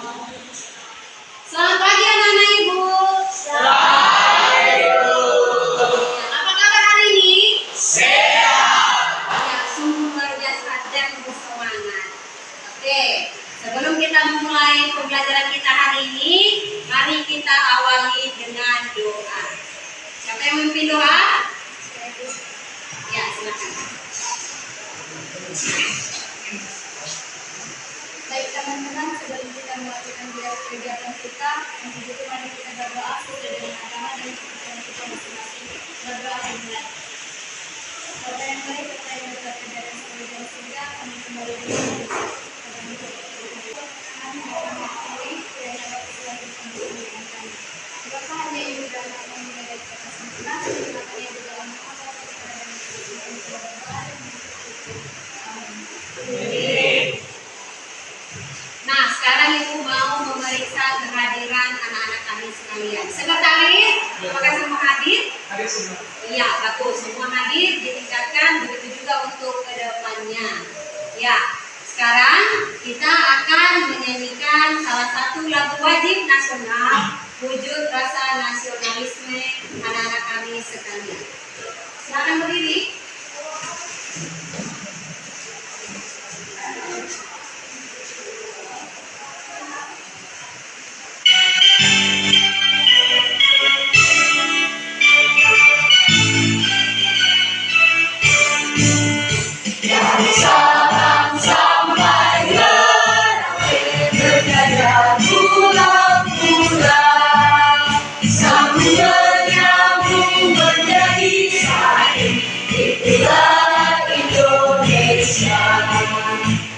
Selamat pagi anak-anak Ibu. Apa kabar hari ini? Sehat. Ya, sungguh luar biasa dan bersemangat. Oke, sebelum kita memulai pembelajaran kita hari ini, mari kita awali dengan doa. Siapa yang memimpin doa? Ya, silakan. Baik teman-teman, sebelum kita melakukan kegiatan kita, untuk itu mari kita berdoa sesuai dengan agama dan kepercayaan kita masing-masing. Berdoa dimulai. Bapa yang baik, kita yang berkata dari surga dan surga, kami kembali di sini. Kami Bapa hanya ibu dan anak yang menjaga kita sempurna, silakan yang di dalam apa kita dan kita berdoa dan Nah, sekarang Ibu mau memeriksa kehadiran anak-anak kami sekalian. Sekretaris, apakah semua hadir? Hadir semua. Iya, bagus. Semua hadir, ditingkatkan, begitu juga untuk kedepannya. Ya, sekarang kita akan menyanyikan salah satu lagu wajib nasional, wujud rasa nasionalisme anak-anak kami sekalian. Silakan berdiri. Sabang sampai Merauke bergaya pulang-pulang, sambung menyambung menjadi satu. Itulah Indonesia,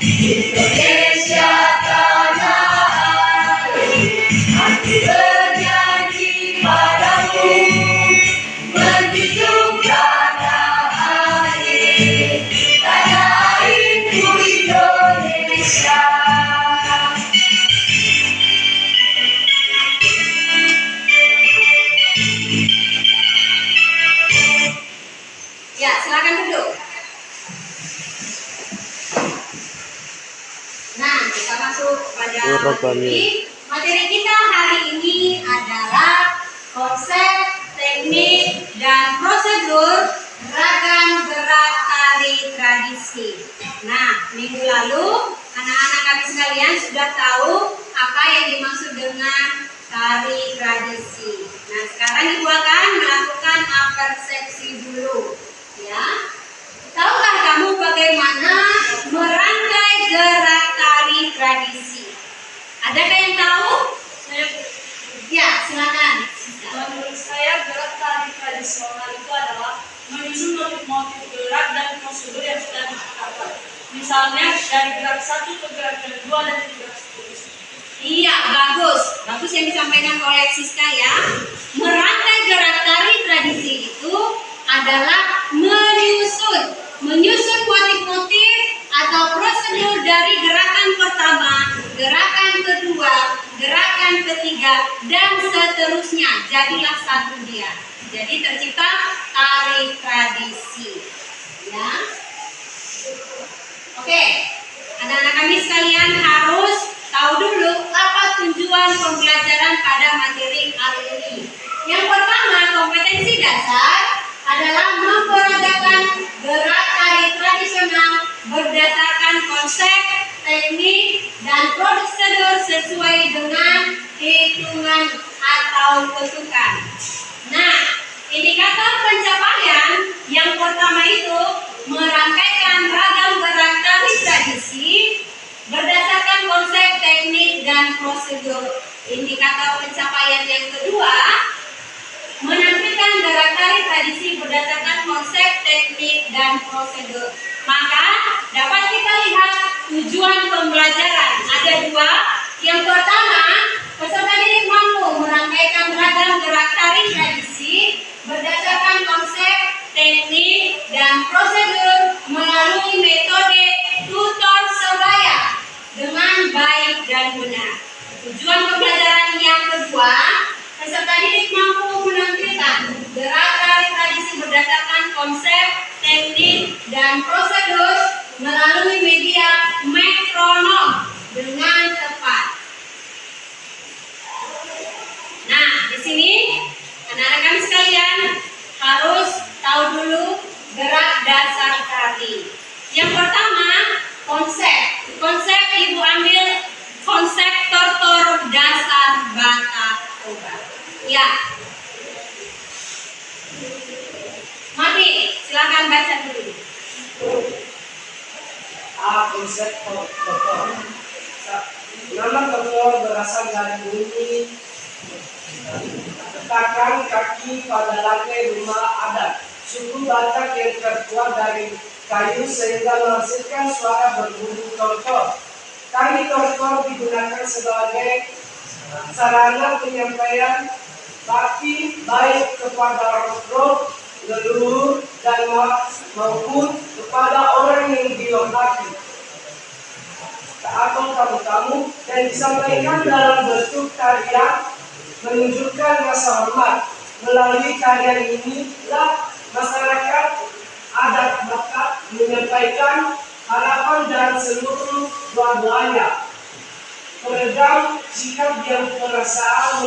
Indonesia tanah air. Aku berjanji padamu menjunjung tanah air. Tanah airku Indonesia. Ya, silakan duduk. Nah, kita masuk pada materi. Materi kita hari ini adalah konsep, teknik, dan prosedur ragam gerak tari tradisi. Nah, minggu lalu anak-anak kami sekalian sudah tahu apa yang dimaksud dengan tari tradisi. Nah, sekarang Ibu akan melakukan apersepsi dulu. Ya, tahukah kamu bagaimana merangkai gerak tari tradisi? Adakah yang tahu? Ya, silakan. Menurut saya, gerak tari tradisional itu adalah menyusun motif-motif gerak dan prosedur yang sudah ditetapkan. Misalnya dari gerak 1 ke gerak kedua dan gerak seterusnya. Iya, bagus. Bagus yang disampaikan oleh Siska ya. Merangkai gerak tari tradisi itu adalah menyusun motif-motif atau prosedur dari gerakan pertama, gerakan kedua, gerakan ketiga, dan seterusnya. Jadilah satu dia. Jadi tercipta tari tradisi. Ya. Oke, anak-anak kami sekalian harus tahu dulu apa tujuan pembelajaran pada materi kali ini. Yang pertama, kompetensi dasar adalah memperagakan gerak tari tradisional berdasarkan konsep, teknik, dan prosedur sesuai dengan hitungan atau ketukan. Nah, indikator pencapaian yang pertama itu merangkaikan ragam gerak tari tradisi berdasarkan konsep, teknik, dan prosedur. Indikator pencapaian yang kedua, menampilkan gerak tari tradisi berdasarkan konsep, teknik, dan prosedur. Maka dapat kita lihat tujuan pembelajaran. Ada dua. Yang pertama, peserta didik mampu merangkaikan ragam gerak tari tradisi berdasarkan konsep, teknik, dan prosedur melalui metode tutor sebaya dengan baik dan benar. Tujuan pembelajaran yang kedua, peserta didik mampu menampilkan gerak tari tradisi berdasarkan konsep, teknik, dan prosedur melalui media metronom dengan tepat. kotor. Nama kotor berasal dari bunyi tekakan kaki pada lantai rumah adat. Suku Batak yang terbuat dari kayu sehingga menghasilkan suara berbunyi kotor. Tari kotor digunakan sebagai sarana penyampaian bakti baik kepada roh, leluhur, dan maupun kepada orang yang dihormati atau tamu-tamu, dan disampaikan dalam bentuk tarian menunjukkan rasa hormat. Melalui tarian inilah masyarakat adat Batak menyampaikan harapan dan seluruh doa-doanya. Peredam sikap yang perasaan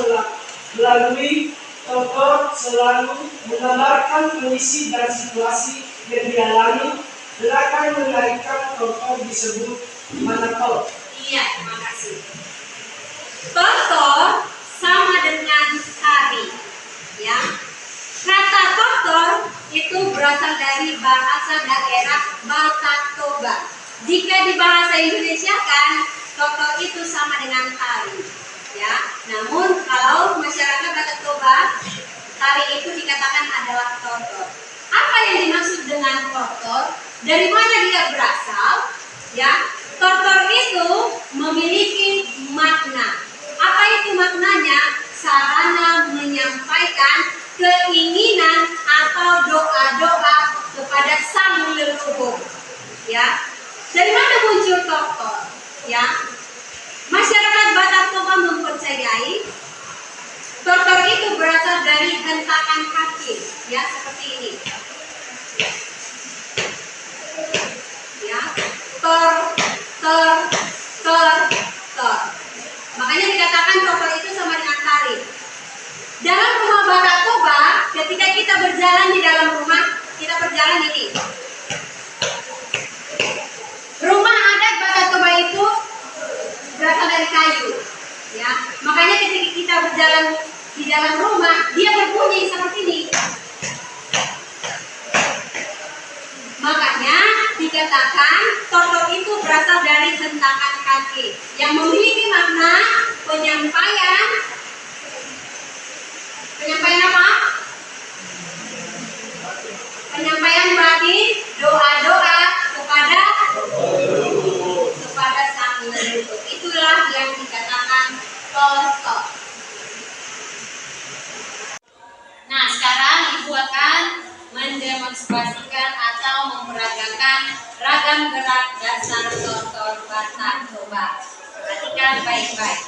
melalui tokoh selalu menggambarkan kondisi dan situasi yang dialami. Gerakan menarikan tokoh disebut manator. Iya, terima kasih. Tortor sama dengan tari, ya. Kata tortor itu berasal dari bahasa daerah Batak Toba. Jika di bahasa Indonesia kan, tortor itu sama dengan tari, ya. Namun kalau masyarakat Batak Toba, tari itu dikatakan adalah tortor. Apa yang dimaksud dengan tortor? Dari mana dia berasal? Ya, tortor itu memiliki makna. Apa itu maknanya? Sarana menyampaikan keinginan atau doa-doa kepada sang leluhur. Ya, dari mana muncul tortor? Ya, masyarakat Batak Toba mempercayai tortor itu berasal dari hentakan kaki, ya, seperti ini. Ya, tor. Makanya dikatakan tortor itu sama dengan tari. Dalam rumah Batak Toba, ketika kita berjalan di dalam rumah, kita berjalan ini. Rumah adat Batak Toba itu berasal dari kayu, ya. Makanya ketika kita berjalan di dalam rumah, dia berbunyi seperti ini. Makanya dikatakan tortor itu berasal dari hentakan kaki yang memiliki makna penyampaian apa? Penyampaian batin, doa-doa kepada sang leluhur. Itulah yang dikatakan tortor. Nah, sekarang Ibu akan mendemonstrasikan atau memperagakan ragam gerak dasar tortor Batak Toba. Perhatikan baik-baik.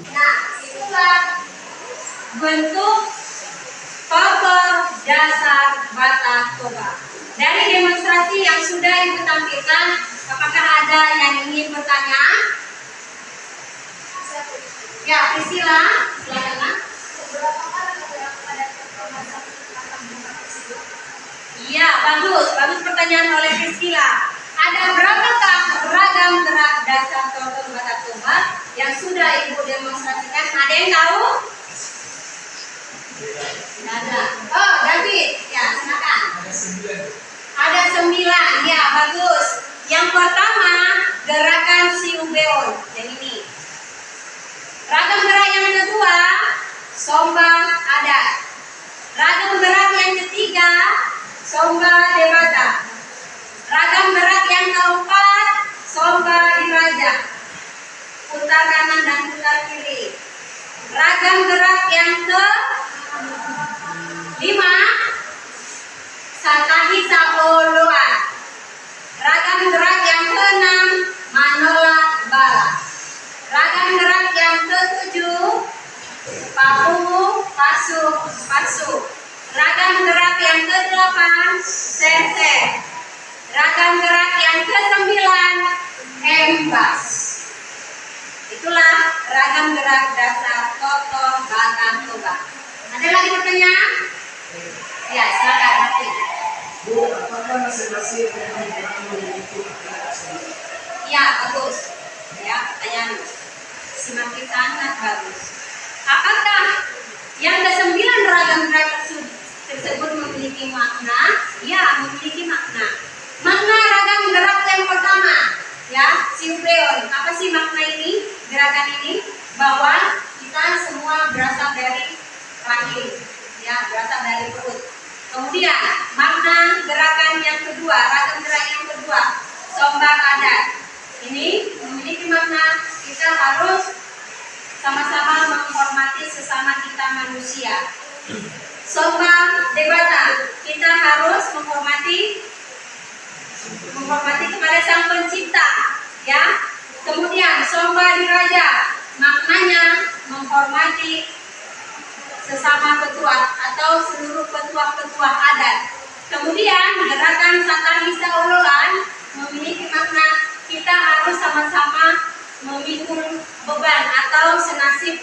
Nah, itulah bentuk tokoh dasar Batak Toba. Dari demonstrasi yang sudah Ibu tampilkan, apakah ada yang ingin bertanya? Ya, Priscila, silakan. Iya, bagus pertanyaan oleh Priscila. Ada berapakah ragam gerak dasar tokoh Batak Toba yang sudah Ibu demonstrasikan? Ada yang tahu? Tidak ada. Oh, David, ya silakan. Ada 9, ya bagus. Yang pertama gerakan Siubeon, yang ini. Ragam gerak yang kedua Somba Adat. Ragam gerak yang ketiga Somba Debata. Ragam gerak yang keempat Somba Diraja. Putar kanan dan putar kiri. Ragam gerak yang ke-5 Satahi Saoloa. Ragam gerak yang ke-6 Manola Bala. Ragam gerak yang ke-7 Papu Pasu Pasu. Ragam gerak yang ke-8 Sese. Ragam gerak yang ke-9 Embas. Itulah ragam gerak dasar tokoh Batak Toba. Ada lagi pertanyaan? Ya, silakan. Bu, apakah masing-masing memiliki Ya, bagus. Ya, pertanyaan semakin sangat bagus. Apakah yang ke-9 ragam gerak tersebut memiliki makna? Ya, memiliki makna. Makna ragam gerak yang pertama, ya, Siubeon. Apa sih makna ini? Gerakan ini bahwa kita semua berasal dari rahim, ya, berasal dari perut. Kemudian makna gerakan yang kedua, ragam gerak yang kedua, Sombak Adat. Ini memiliki makna kita harus sama-sama menghormati sesama kita manusia. Sombak Debata, kita harus menghormati kepada Sang Pencipta, ya. Kemudian Somba Diraja, maknanya menghormati sesama petuah atau seluruh petuah-petuah adat. Kemudian gerakan Satahi Saoloan memiliki makna kita harus sama-sama memikul beban atau senasib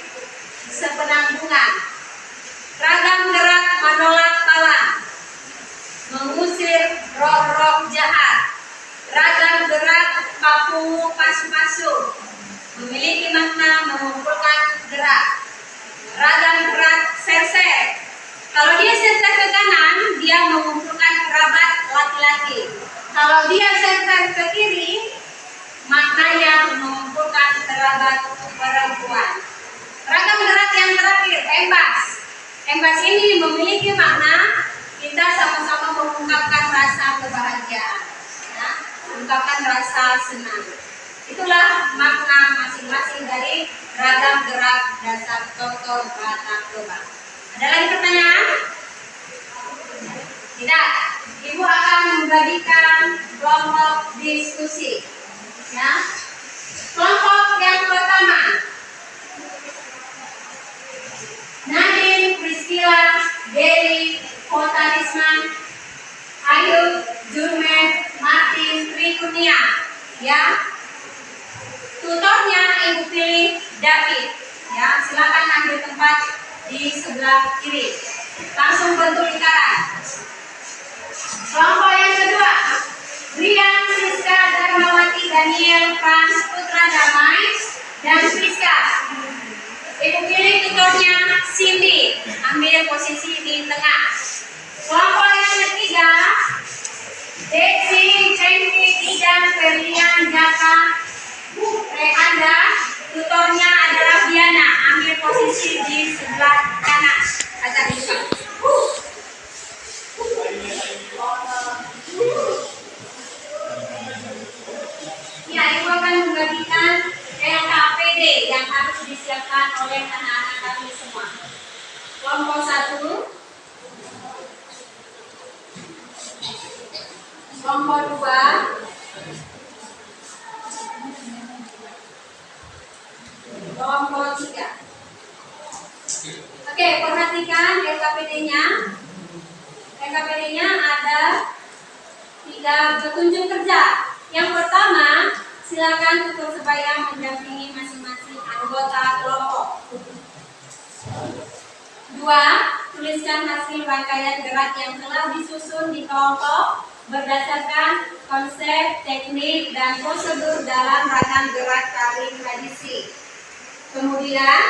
sepenanggungan. Ragam gerak Manolak Pala, mengusir roh-roh jahat. Ragam gerak Papu Pasu-Pasu, memiliki makna mengumpulkan gerak. Ragam gerak Serser, kalau dia serser ke kanan, dia mengumpulkan kerabat laki-laki. Kalau dia serser ke kiri, maknanya mengumpulkan kerabat perempuan. Ragam gerak yang terakhir, Embas. Embas ini memiliki makna kita sama-sama mengungkapkan rasa kebahagiaan, ya, mengungkapkan rasa senang. Itulah makna masing-masing dari ragam gerak dasar tokoh Batak Toba. Ada lagi pertanyaan? Tidak. Ibu akan membagikan kelompok diskusi. Ya. Kelompok yang pertama, Nadine Priscila Ibu pilih David. Ya, silakan ambil tempat di sebelah kiri. Langsung bentuk lingkaran. Kelompok yang kedua, Brian, Siska, Darmawati, Daniel, Frans, Putra Damai, dan Friska. Ibu pilih tutornya Cindy, ambil posisi di tengah. Kelompok yang ketiga, Desi, Cengki, Idan, Ferlian, Jaka, Rehanda, tutornya adalah Diana, ambil posisi di sebelah kanan. Agak bisa. Ya, Ibu akan membagikan LKPD yang harus disiapkan oleh anak-anak kami semua. Kelompok 1, kelompok 2, kelompok 3. Oke, perhatikan LKPD-nya. LKPD-nya ada 3 petunjuk kerja. Yang pertama, silakan tutor sebaya mendampingi masing-masing anggota kelompok. 2, tuliskan hasil rangkaian gerak yang telah disusun di kelompok berdasarkan konsep, teknik, dan prosedur dalam rangkaian gerak tari tradisi. Kemudian,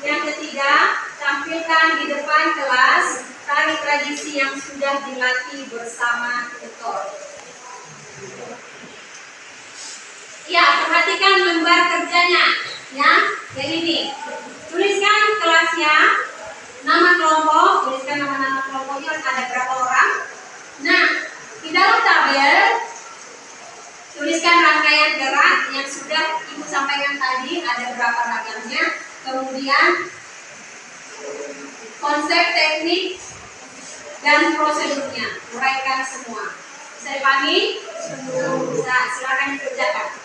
yang ketiga, tampilkan di depan kelas tari tradisi yang sudah dilatih bersama tutor. Ya, perhatikan lembar kerjanya, ya, kayak ini. Tuliskan kelasnya, nama kelompok, tuliskan nama-nama kelompoknya ada berapa orang. Nah, di dalam tabel tuliskan rangkaian gerak yang sudah Ibu sampaikan tadi, ada berapa ragamnya. Kemudian konsep, teknik, dan prosedurnya, uraikan semua. Bisa dipahami? Bisa, silakan dikerjakan.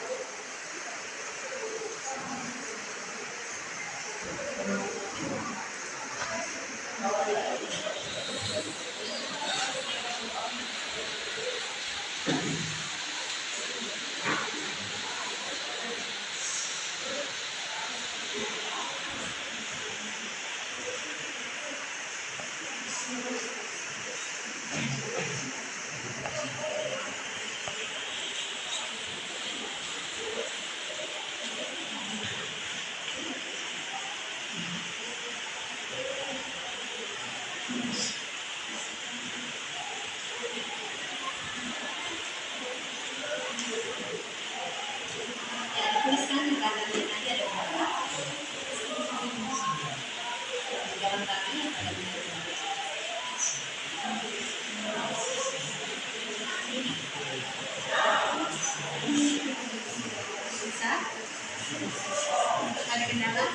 Ada kendala?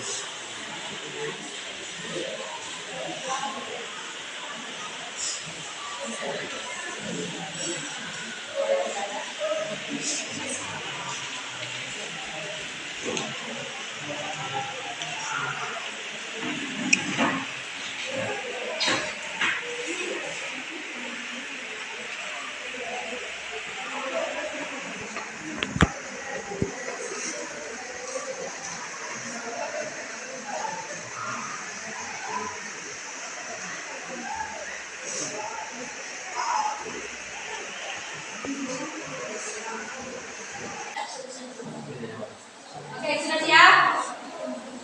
Oke, sudah siap?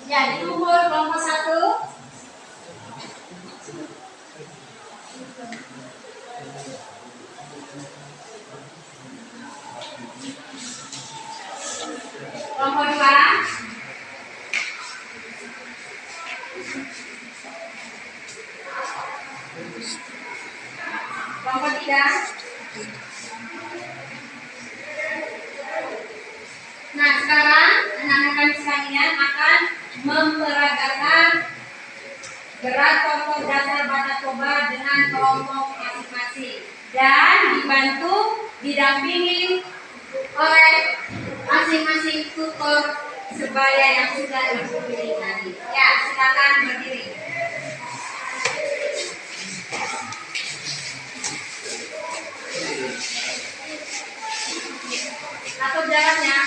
Ya, dikumpul kelompok 1. Kelompok 2. Kelompok 3. Nah, sekarang anak-anak kami sekalian akan memperagakan gerak kelompok dasar Bata Toba dengan kelompok masing-masing dan dibantu didampingi oleh masing-masing tutor sebaya yang sudah Ibu pilih tadi. Ya, silakan berdiri. Atur jalannya.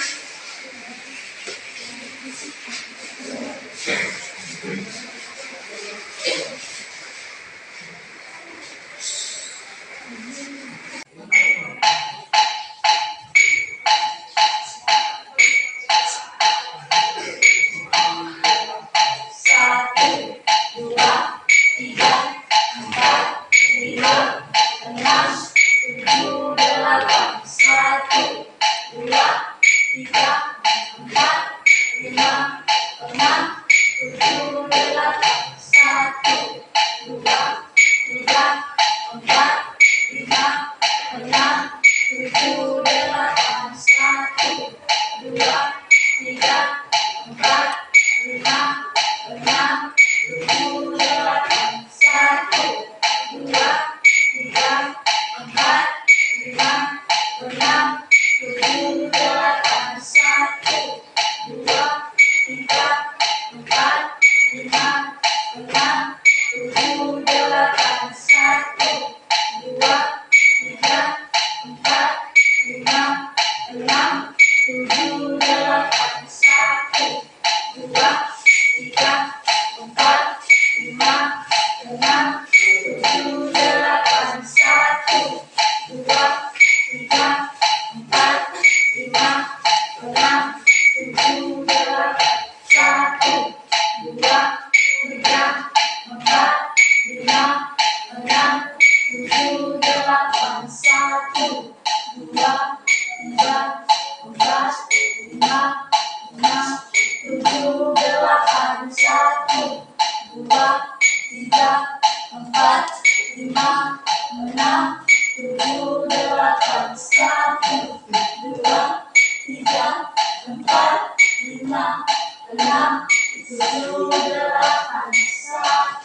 7, 8,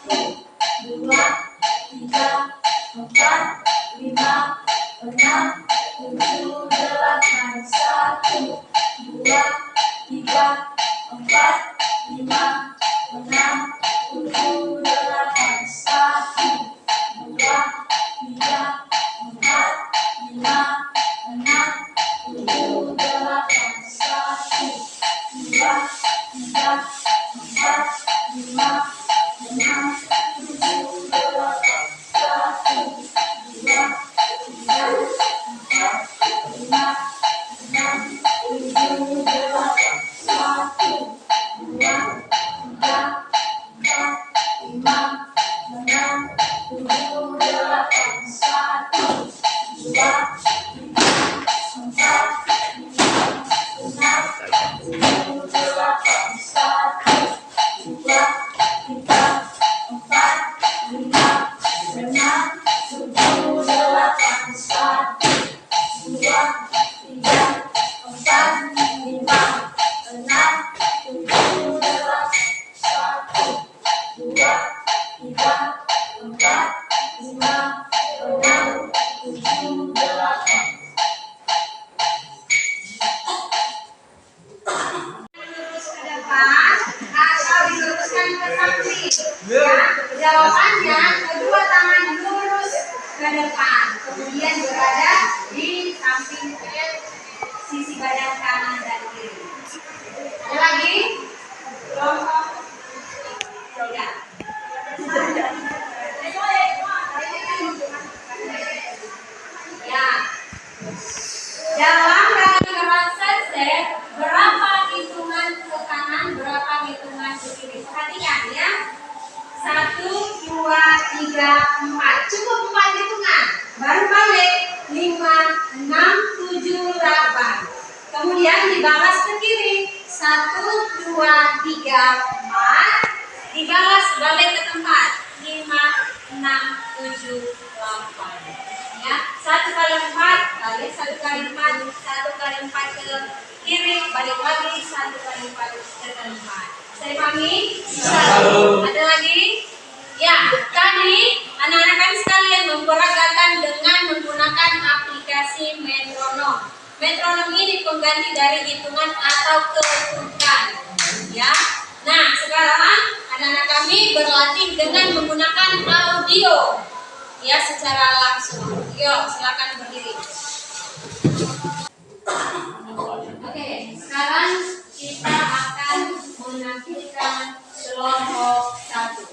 1, 2, 3, 4, 5, 6, 7, 8, 1, 2, 3, 4, 5, 6, 7, 8, 1, 2, 3, 4, 5, 6, 7, 8, 1, 2, 3, 4, 5, 6, 7, 8, 1, 2, 3, 4, 5, 6, 7, 8, 1, 2, 3, 4, 5, 6, 7, 8, 1, 2, Lurus ke depan atau diluruskan ke samping. Ya, jawabannya kedua tangan lurus ke depan, kemudian berada di samping sisi badan kanan dan kiri. Ada lagi? Tidak. Ya. Dalam gerakan sunset, berapa hitungan ke kanan, berapa hitungan ke kiri? Perhatikan ya. 1, 2, 3, 4. Cukup 4 hitungan. Baru balik. 5, 6, 7, 8. Kemudian dibalas ke kiri. 1, 2, 3, 4. Dibalas balik ke tempat. 5, 6, 7, 8. Ya, 1 kali 4 balik, 1 kali 4, 1 kali 4 ke kiri, balik lagi 1 kali 4 ke tempat. Bisa dipahami? Ada lagi? Ya, tadi anak-anak sekalian memperagakan dengan menggunakan aplikasi metronom. Metronom ini pengganti dari hitungan atau ketukan. Ya. Nah, sekarang anak-anak kami berlatih dengan menggunakan audio. Ya, secara langsung. Yuk, silakan berdiri. Oke, sekarang kita akan menampilkan kelompok 1.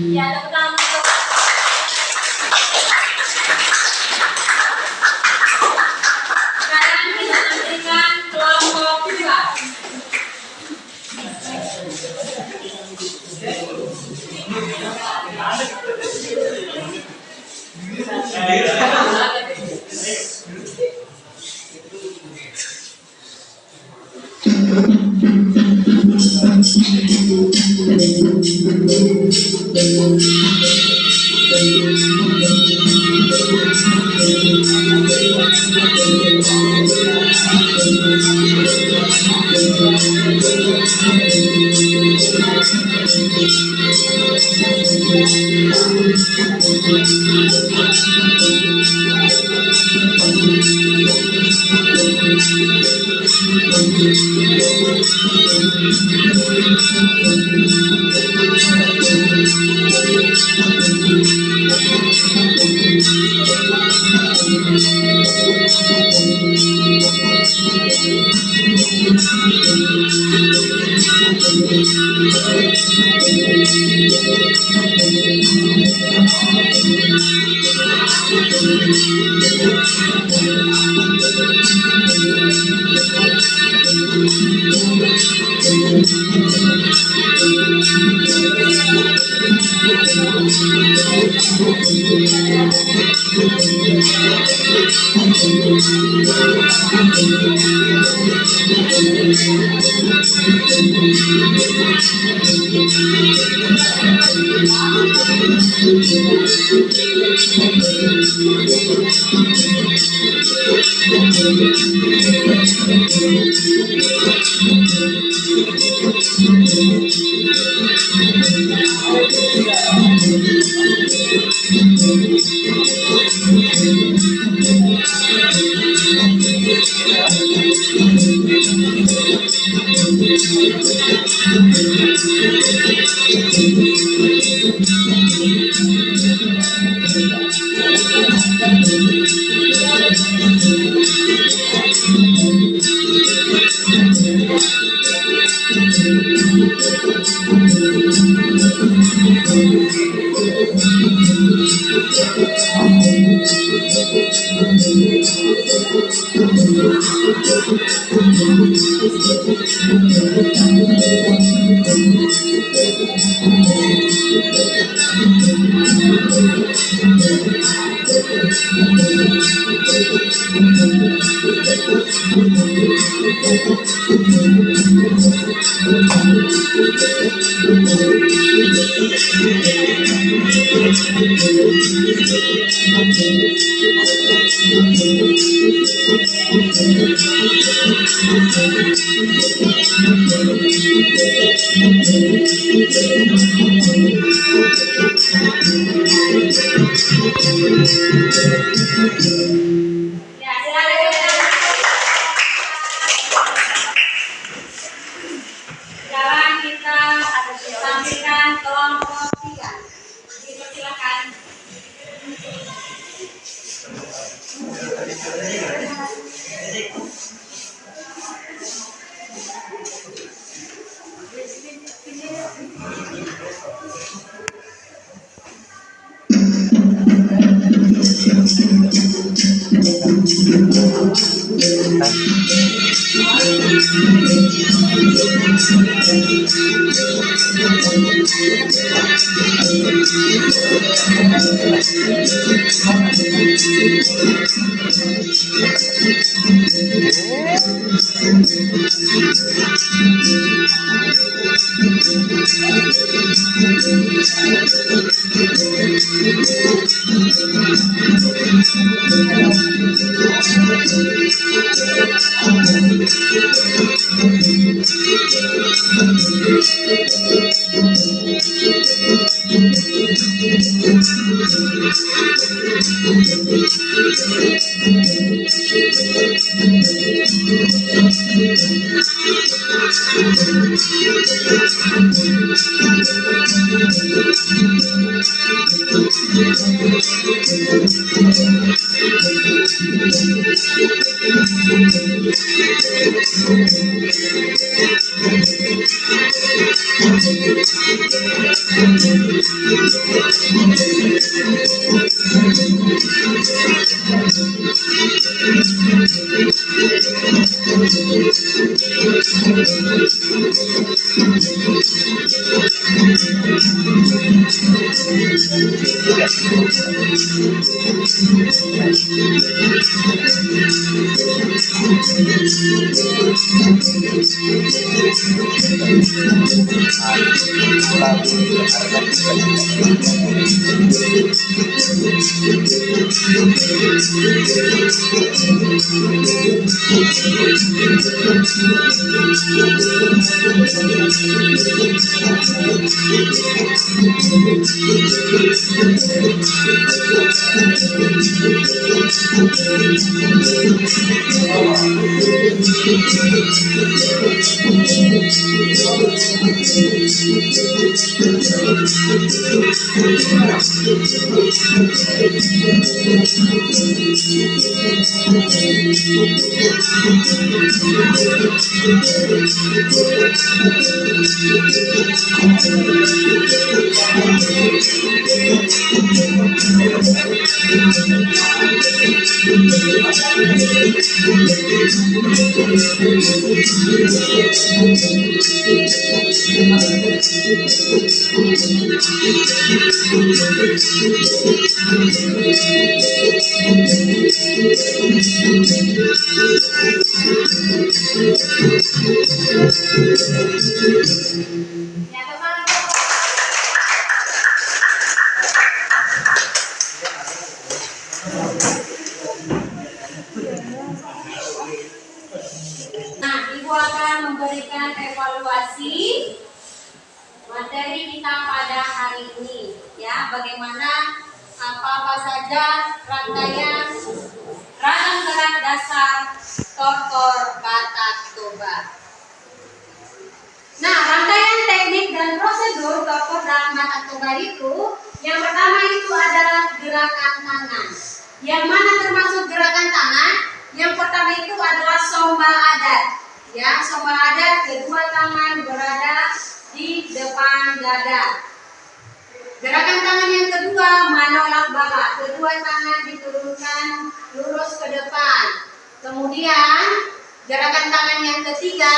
Ya, tepuk tangan untuk Sekarang kita nantikan kelompok 2. Ya, silakan. Sekarang kita tampilkan kelompok 3. Dipersilakan. Nah, Ibu akan memberikan evaluasi materi kita pada hari ini, ya, bagaimana apa saja rangkaian ragam gerak dasar tortor kata toba. Nah, rangkaian teknik dan prosedur tortor dalam kata toba itu, yang pertama itu adalah gerakan tangan. Yang mana termasuk gerakan tangan? Yang pertama itu adalah sombal adat. Ya, sombal adat, kedua tangan berada di depan dada. Gerakan tangan yang kedua manolak bala, kedua tangan diturunkan lurus ke depan. Kemudian gerakan tangan yang ketiga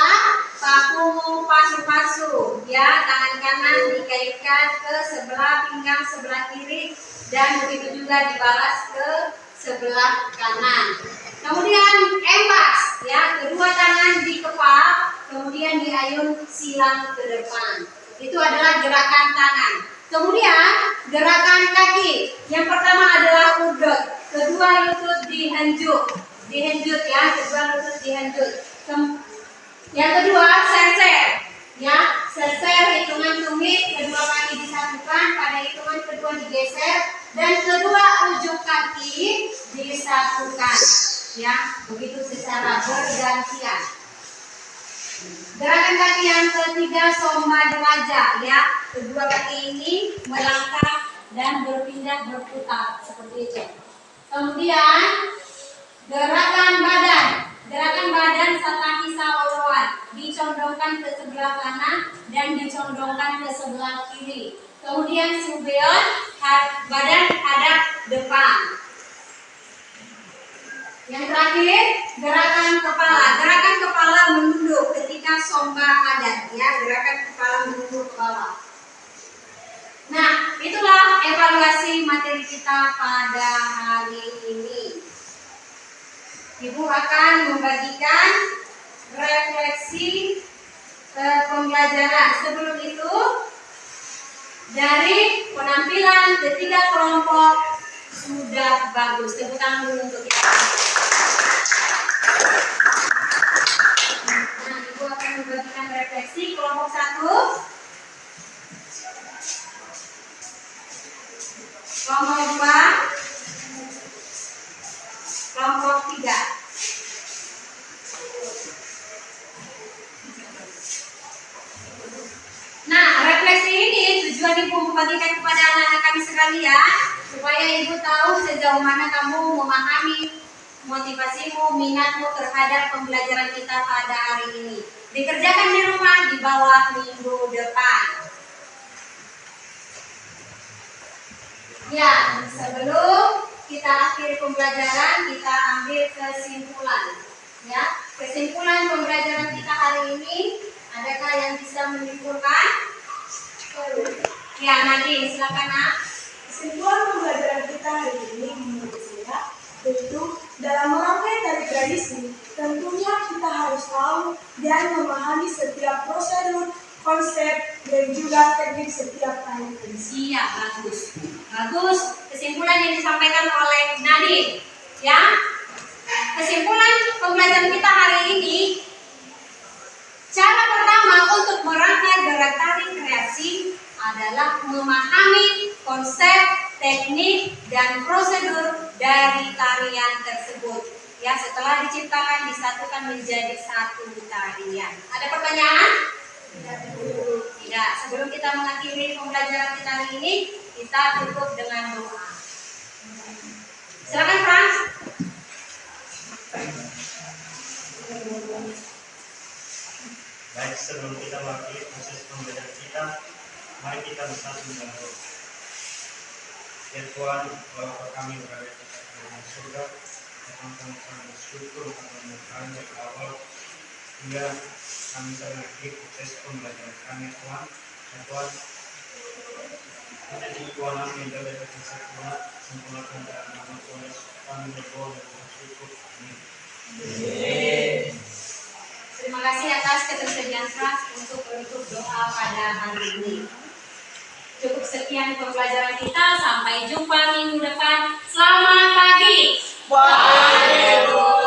paku pasu-pasu, ya, tangan kanan dikaitkan ke sebelah pinggang sebelah kiri dan begitu juga dibalas ke sebelah kanan. Kemudian embas, ya, kedua tangan dikepal, kemudian diayun silang ke depan. Itu adalah gerakan tangan. Kemudian gerakan kaki. Yang pertama adalah udut, kedua lutut dihenjuk, ya, kedua lutut dihenjuk. Yang kedua serser, ya, serser hitungan tumit, kedua kaki disatukan, pada hitungan kedua digeser, dan kedua ujung kaki disatukan, ya, begitu secara bergantian. Gerakan kaki yang ketiga somba jelajah, ya, kedua kaki ini melangkah dan berpindah berputar seperti itu. Kemudian gerakan badan diarahkan ke sebelah kanan dan dicondongkan ke sebelah kiri. Kemudian Subeon, badan hadap depan. Yang terakhir, gerakan kepala. Gerakan kepala menunduk ketika somba adat, ya, gerakan kepala menunduk ke bawah. Nah, itulah evaluasi materi kita pada hari ini. Ibu akan membagikan refleksi pembelajaran. Sebelum itu, dari penampilan ketiga kelompok sudah bagus. Tepuk tangan dulu untuk kita. Nah, Ibu akan membagikan refleksi kelompok 1, kelompok 2, kelompok 3. Nah, refleksi ini tujuan Ibu membagikan kepada anak-anak kami sekalian supaya Ibu tahu sejauh mana kamu memahami motivasimu, minatmu terhadap pembelajaran kita pada hari ini. Dikerjakan di rumah di bawah minggu depan. Ya, sebelum kita akhiri pembelajaran, kita ambil kesimpulan. Ya, kesimpulan pembelajaran kita hari ini, adakah yang bisa menyimpulkan? Ya, Nadine, silakan Nak. Kesimpulan pembelajaran kita hari ini menurut saya yaitu dalam merangkai tari tradisi, tentunya kita harus tahu dan memahami setiap prosedur, konsep, dan juga teknik setiap tari tradisi. Iya, bagus. Bagus. Kesimpulan yang disampaikan oleh Nadine. Ya, kesimpulan pembelajaran kita hari ini, cara pertama untuk merangkai gerak tari kreasi adalah memahami konsep, teknik, dan prosedur dari tarian tersebut. Ya, setelah diciptakan disatukan menjadi satu tarian. Ada pertanyaan? Tidak. Sebelum kita mengakhiri pembelajaran kita hari ini, kita tutup dengan doa. Silakan Frans. Baik, sebelum kita mengakhiri proses pembelajaran kita, mari kita bersatu berdoa. Ya Tuhan, Bapa kami berada di dalam surga, Tuhan kami sangat bersyukur karena kami dari awal hingga kami mengakhiri proses pembelajaran kami, Tuhan. Ya Tuhan, menjadi Tuhan kami menjaga dan sempurna, sempurnakan dalam nama Tuhan Yesus. Kami berdoa dan bersyukur. Amin. Terima kasih atas ketersediaan Frans untuk menutup doa pada hari ini. Cukup sekian pembelajaran kita. Sampai jumpa minggu depan. Selamat pagi. Bye.